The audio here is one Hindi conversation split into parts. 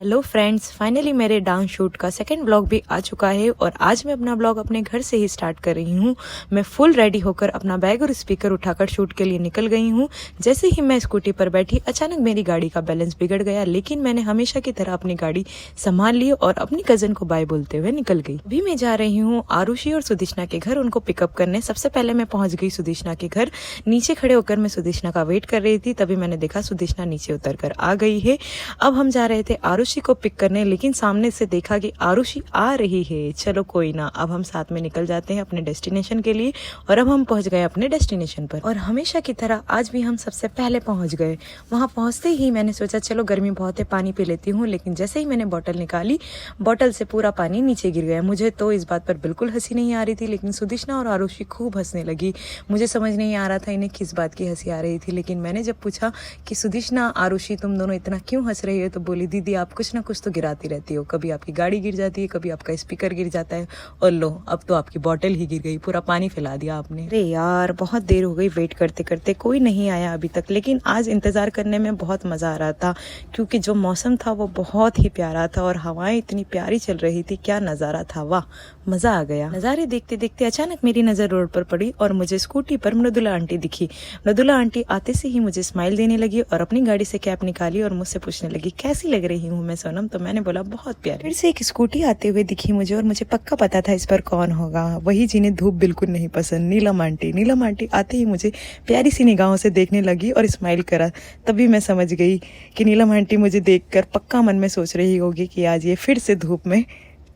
हेलो फ्रेंड्स, फाइनली मेरे डांस शूट का सेकंड ब्लॉग भी आ चुका है और आज मैं अपना ब्लॉग अपने घर से ही स्टार्ट कर रही हूँ। मैं फुल रेडी होकर अपना बैग और स्पीकर उठाकर शूट के लिए निकल गई हूँ। जैसे ही मैं स्कूटी पर बैठी अचानक मेरी गाड़ी का बैलेंस बिगड़ गया, लेकिन मैंने हमेशा की तरह अपनी गाड़ी संभाल ली और अपनी कजन को बाय बोलते हुए निकल गई। अभी मैं जा रही हूँ आरुषि और सुदेशना के घर, उनको पिकअप करने। सबसे पहले मैं पहुंच गई सुदेशना के घर। नीचे खड़े होकर मैं सुदेशना का वेट कर रही थी, तभी मैंने देखा सुदेशना नीचे उतर कर आ गई है। अब हम जा रहे थे आरुषि को पिक करने, लेकिन सामने से देखा कि आरुषि आ रही है। चलो कोई ना, अब हम साथ में निकल जाते हैं अपने डेस्टिनेशन के लिए। और अब हम पहुंच गए अपने डेस्टिनेशन पर और हमेशा की तरह आज भी हम सबसे पहले पहुंच गए। वहां पहुंचते ही मैंने सोचा चलो गर्मी बहुत है, पानी पी लेती हूँ, लेकिन जैसे ही मैंने बोतल निकाली, बोतल से पूरा पानी नीचे गिर गया। मुझे तो इस बात पर बिल्कुल हंसी नहीं आ रही थी, लेकिन सुदेशना और आरुषि खूब हंसने लगी। मुझे समझ नहीं आ रहा था इन्हें किस बात की हंसी आ रही थी, लेकिन मैंने जब पूछा कि सुदेशना, आरुषि, तुम दोनों इतना क्यों हंस रही हो, तो बोली दीदी आप कुछ ना कुछ तो गिराती रहती हो, कभी आपकी गाड़ी गिर जाती है, कभी आपका स्पीकर गिर जाता है, और लो अब तो आपकी बोतल ही गिर गई, पूरा पानी फैला दिया आपने। अरे यार, बहुत देर हो गई वेट करते करते, कोई नहीं आया अभी तक। लेकिन आज इंतजार करने में बहुत मजा आ रहा था, क्योंकि जो मौसम था वो बहुत ही प्यारा था और हवाएं इतनी प्यारी चल रही थी। क्या नजारा था, वाह, मजा आ गया। नजारे देखते देखते अचानक मेरी नजर रोड पर पड़ी और मुझे स्कूटी पर मृदुला आंटी दिखी। मृदुला आंटी आते से ही मुझे स्माइल देने लगी और अपनी गाड़ी से कैप निकाली और मुझसे पूछने लगी कैसी लग रही हूँ मैं सोनम। तो मैंने बोला बहुत प्यारी। फिर से एक स्कूटी आते हुए दिखी मुझे और मुझे पक्का पता था इस पर कौन होगा, वही जिन्हें धूप बिल्कुल नहीं पसंद, नीलम आंटी। नीलम आंटी आते ही मुझे प्यारी सी निगाहों से देखने लगी और स्माइल करा। तभी मैं समझ गई कि नीलम आंटी मुझे देखकर पक्का मन में सोच रही होगी कि आज ये फिर से धूप में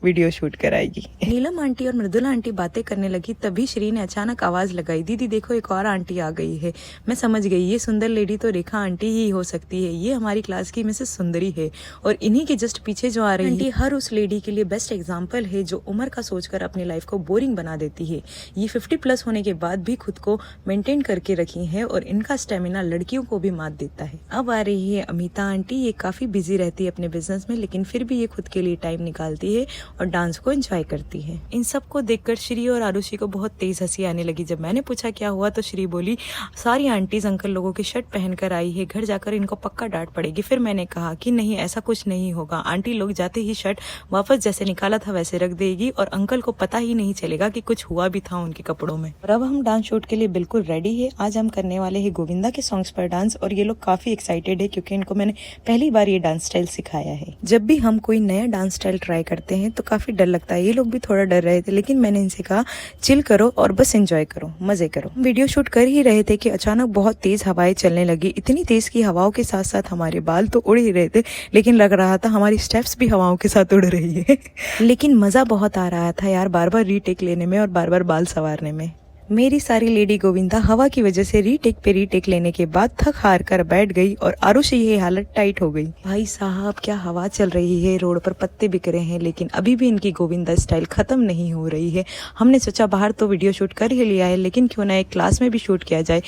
वीडियो शूट कराएगी। नीलम आंटी और मृदुला आंटी बातें करने लगी, तभी श्री ने अचानक आवाज लगाई, दीदी देखो एक और आंटी आ गई है। मैं समझ गई ये सुंदर लेडी तो रेखा आंटी ही हो सकती है, ये हमारी क्लास की मिसेस सुंदरी है। और इन्हीं के जस्ट पीछे जो आ रही आंटी हर उस लेडी के लिए बेस्ट एग्जाम्पल है जो उम्र का सोचकर अपनी लाइफ को बोरिंग बना देती है। ये 50+ होने के बाद भी खुद को मेंटेन करके रखी है और इनका स्टेमिना लड़कियों को भी मात देता है। अब आ रही है अमिता आंटी। ये काफी बिजी रहती है अपने बिजनेस में, लेकिन फिर भी ये खुद के लिए टाइम निकालती है और डांस को एंजॉय करती है। इन सबको देखकर श्री और आरुषि को बहुत तेज हंसी आने लगी। जब मैंने पूछा क्या हुआ, तो श्री बोली सारी आंटीज अंकल लोगों की शर्ट पहनकर आई है, घर जाकर इनको पक्का डांट पड़ेगी। फिर मैंने कहा कि नहीं, ऐसा कुछ नहीं होगा, आंटी लोग जाते ही शर्ट वापस जैसे निकाला था वैसे रख देगी और अंकल को पता ही नहीं चलेगा कि कुछ हुआ भी था उनके कपड़ों में। और अब हम डांस शूट के लिए बिल्कुल रेडी है। आज हम करने वाले हैं गोविंदा के सॉन्ग्स पर डांस और ये लोग काफी एक्साइटेड है क्योंकि इनको मैंने पहली बार ये डांस स्टाइल सिखाया है। जब भी हम कोई नया डांस स्टाइल ट्राई करते हैं तो काफी डर लगता है। ये लोग भी थोड़ा डर रहे थे, लेकिन मैंने इनसे कहा चिल करो और बस एंजॉय करो, मजे करो। वीडियो शूट कर ही रहे थे कि अचानक बहुत तेज हवाएं चलने लगी। इतनी तेज की हवाओं के साथ साथ हमारे बाल तो उड़ ही रहे थे, लेकिन लग रहा था हमारी स्टेप्स भी हवाओं के साथ उड़ रही है। लेकिन मजा बहुत आ रहा था यार, बार बार रीटेक लेने में और बार बार बाल संवारने में। मेरी सारी लेडी गोविंदा हवा की वजह से रीटेक पे रीटेक लेने के बाद थक हार कर बैठ गई और आरुषि ये हालत टाइट हो गई। भाई साहब क्या हवा चल रही है, रोड पर पत्ते बिक रहे हैं, लेकिन अभी भी इनकी गोविंदा स्टाइल खत्म नहीं हो रही है। हमने सोचा बाहर तो वीडियो शूट कर ही लिया है, लेकिन क्यों ना एक क्लास में भी शूट किया जाए।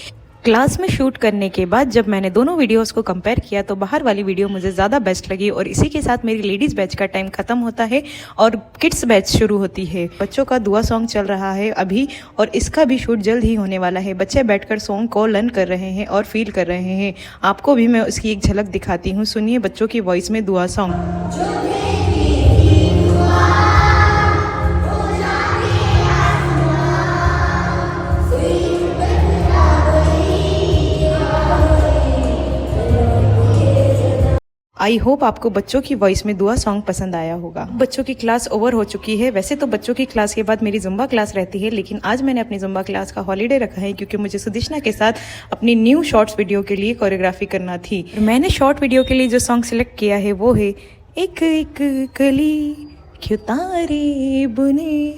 क्लास में शूट करने के बाद जब मैंने दोनों वीडियोस को कंपेयर किया तो बाहर वाली वीडियो मुझे ज़्यादा बेस्ट लगी। और इसी के साथ मेरी लेडीज़ बैच का टाइम खत्म होता है और किड्स बैच शुरू होती है। बच्चों का दुआ सॉन्ग चल रहा है अभी और इसका भी शूट जल्द ही होने वाला है। बच्चे बैठकर सॉन्ग को लर्न कर रहे हैं और फील कर रहे हैं। आपको भी मैं उसकी एक झलक दिखाती हूँ, सुनिए बच्चों की वॉइस में दुआ सॉन्ग। आई होप आपको बच्चों की वॉइस में दुआ सॉन्ग पसंद आया होगा। बच्चों की क्लास ओवर हो चुकी है। वैसे तो बच्चों की क्लास के बाद मेरी जुम्बा क्लास रहती है, लेकिन आज मैंने अपनी जुम्बा क्लास का हॉलीडे रखा है क्योंकि मुझे सुदेशना के साथ अपनी न्यू शॉर्ट्स वीडियो के लिए कोरियोग्राफी करना थी। मैंने शॉर्ट वीडियो के लिए जो सॉन्ग सिलेक्ट किया है वो है एक एक कली क्यों तारे बुने,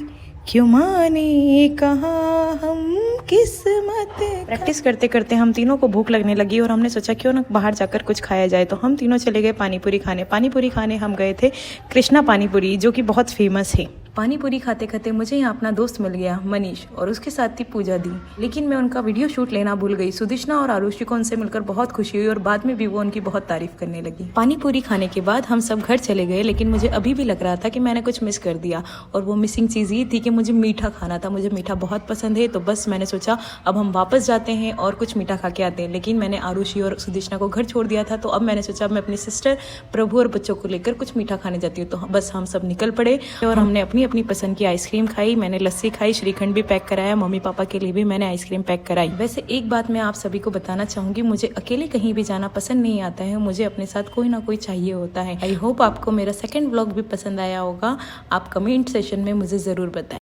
क्यों माने कहा हम किस्मत। प्रैक्टिस करते करते हम तीनों को भूख लगने लगी और हमने सोचा क्यों ना बाहर जाकर कुछ खाया जाए। तो हम तीनों चले गए पानीपुरी खाने। पानीपुरी खाने हम गए थे कृष्णा पानीपुरी, जो कि बहुत फेमस है। पानी पूरी खाते खाते मुझे यहाँ अपना दोस्त मिल गया मनीष और उसके साथ थी पूजा दी, लेकिन मैं उनका वीडियो शूट लेना भूल गई। सुदेशना और आरुषि को उनसे मिलकर बहुत खुशी हुई और बाद में भी वो उनकी बहुत तारीफ करने लगी। पानी पूरी खाने के बाद हम सब घर चले गए, लेकिन मुझे अभी भी लग रहा था कि मैंने कुछ मिस कर दिया और वो मिसिंग चीज़ ये थी कि मुझे मीठा खाना था। मुझे मीठा बहुत पसंद है, तो बस मैंने सोचा अब हम वापस जाते हैं और कुछ मीठा खा के आते हैं। लेकिन मैंने आरुषि और सुदेशना को घर छोड़ दिया था, तो अब मैंने सोचा मैं अपनी सिस्टर, प्रभु और बच्चों को लेकर कुछ मीठा खाने जाती हूँ। तो बस हम सब निकल पड़े और हमने अपनी अपनी पसंद की आइसक्रीम खाई। मैंने लस्सी खाई, श्रीखंड भी पैक कराया, मम्मी पापा के लिए भी मैंने आइसक्रीम पैक कराई। वैसे एक बात मैं आप सभी को बताना चाहूंगी, मुझे अकेले कहीं भी जाना पसंद नहीं आता है, मुझे अपने साथ कोई ना कोई चाहिए होता है। आई होप आपको मेरा सेकंड व्लॉग भी पसंद आया होगा। आप कमेंट सेशन में मुझे जरूर बताएं।